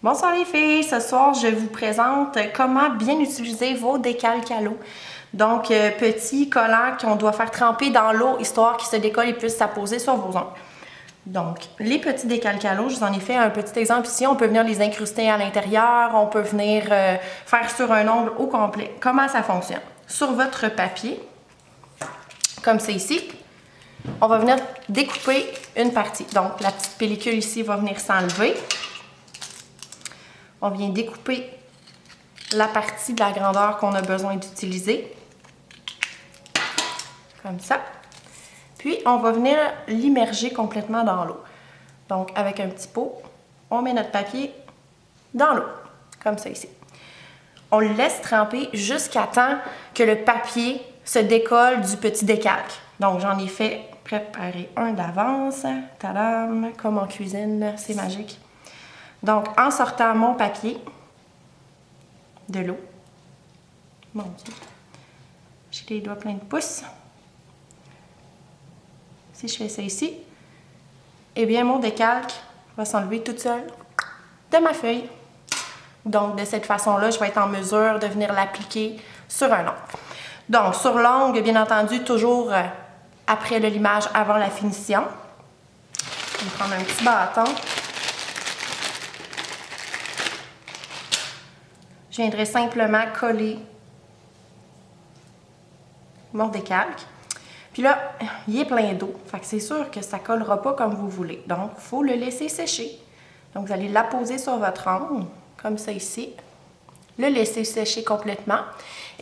Bonsoir les filles, ce soir je vous présente comment bien utiliser vos décalques à l'eau. Donc petits collants qu'on doit faire tremper dans l'eau histoire qu'ils se décollent et puissent s'apposer sur vos ongles. Donc les petits décalques à l'eau, je vous en ai fait un petit exemple ici, on peut venir les incruster à l'intérieur, on peut venir faire sur un ongle au complet. Comment ça fonctionne? Sur votre papier, comme c'est ici, on va venir découper une partie. Donc la petite pellicule ici va venir s'enlever. On vient découper la partie de la grandeur qu'on a besoin d'utiliser. Comme ça. Puis, on va venir l'immerger complètement dans l'eau. Donc, avec un petit pot, on met notre papier dans l'eau. Comme ça ici. On le laisse tremper jusqu'à temps que le papier se décolle du petit décalque. Donc, j'en ai fait préparer un d'avance. Tadam! Comme en cuisine, c'est magique. Donc, en sortant mon papier de l'eau, mon Dieu, j'ai les doigts pleins de pouces. Si je fais ça ici, eh bien, mon décalque va s'enlever toute seule de ma feuille. Donc, de cette façon-là, je vais être en mesure de venir l'appliquer sur un ongle. Donc, sur l'ongle, bien entendu, toujours après le limage, avant la finition. Je vais prendre un petit bâton. Je viendrai simplement coller mon décalque. Puis là, il est plein d'eau. Fait que c'est sûr que ça ne collera pas comme vous voulez. Donc, il faut le laisser sécher. Donc, vous allez l'apposer sur votre ongle, comme ça ici. Le laisser sécher complètement.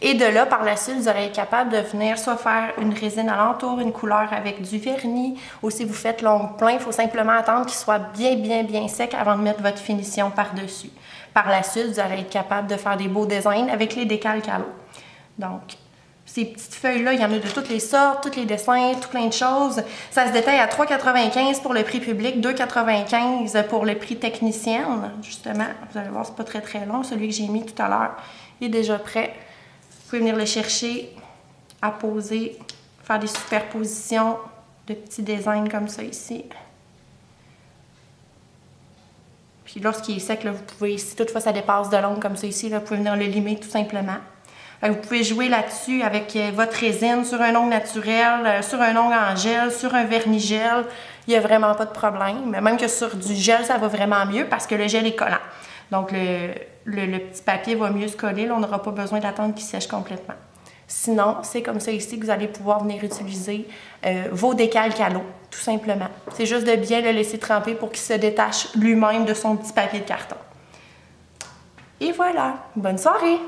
Et de là, par la suite, vous allez être capable de venir soit faire une résine alentour, une couleur avec du vernis. Ou si vous faites l'ongle plein, il faut simplement attendre qu'il soit bien sec avant de mettre votre finition par-dessus. Par la suite, vous allez être capable de faire des beaux designs avec les décalques à l'eau. Donc, ces petites feuilles-là, il y en a de toutes les sortes, tous les dessins, tout plein de choses. Ça se détaille à 3,95 pour le prix public, 2,95 pour le prix technicienne. Justement, vous allez voir, c'est pas très long. Celui que j'ai mis tout à l'heure est déjà prêt. Vous pouvez venir le chercher, apposer, faire des superpositions de petits designs comme ça ici. Puis lorsqu'il est sec, là, vous pouvez, si toutefois ça dépasse de l'ongle comme ça ici, là, vous pouvez venir le limer tout simplement. Vous pouvez jouer là-dessus avec votre résine sur un ongle naturel, sur un ongle en gel, sur un vernis gel. Il n'y a vraiment pas de problème. Même que sur du gel, ça va vraiment mieux parce que le gel est collant. Donc le petit papier va mieux se coller. Là, on n'aura pas besoin d'attendre qu'il sèche complètement. Sinon, c'est comme ça ici que vous allez pouvoir venir utiliser vos décalques à l'eau, tout simplement. C'est juste de bien le laisser tremper pour qu'il se détache lui-même de son petit papier de carton. Et voilà! Bonne soirée!